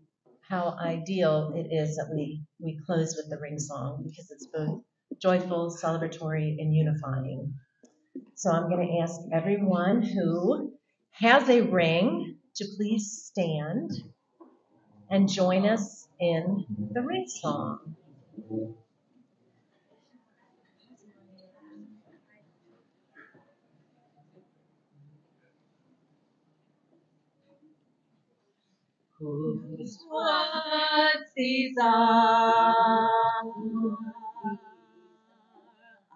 How ideal it is that we close with the Ring Song because it's both joyful, celebratory, and unifying. So I'm going to ask everyone who has a ring to please stand and join us in the Ring Song. Whose words these are,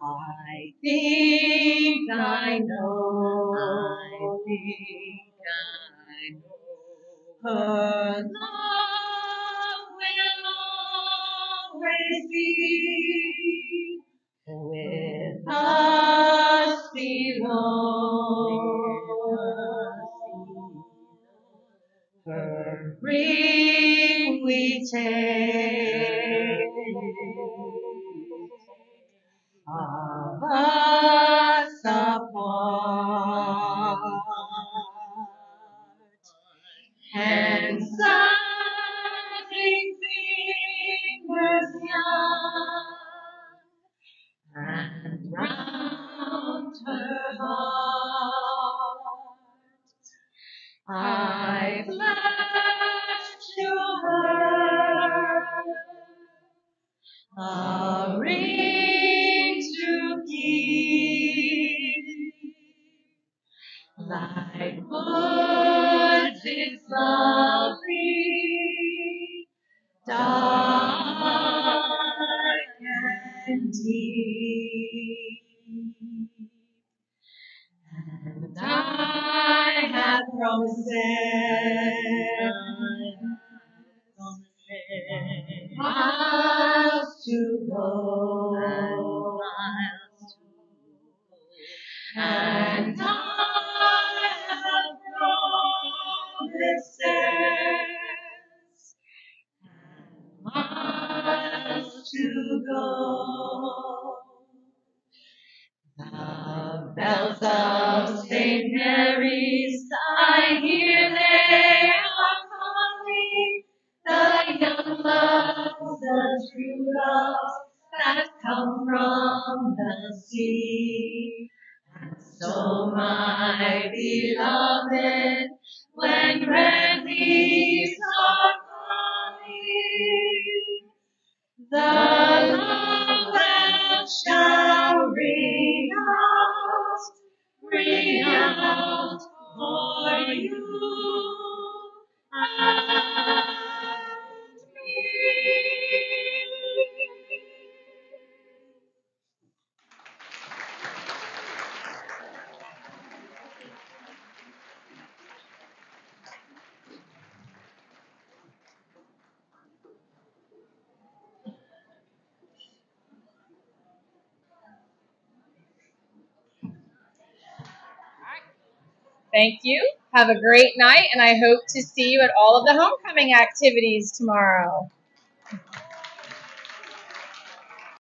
I think I know. Her love will always be with us below. Her ring we take of us apart, and suckling fingers young, and round her heart I pledge to her a ring to keep, like woods its lovely, dark and deep. And I have promised miles to go, and I have promises and miles to go. The bells of St. Mary's, I hear they are calling, the young loves, the true loves that come from the sea. And so, my beloved, when red leaves are falling, the love that shall ring out for you and me. Thank you. Have a great night, and I hope to see you at all of the homecoming activities tomorrow.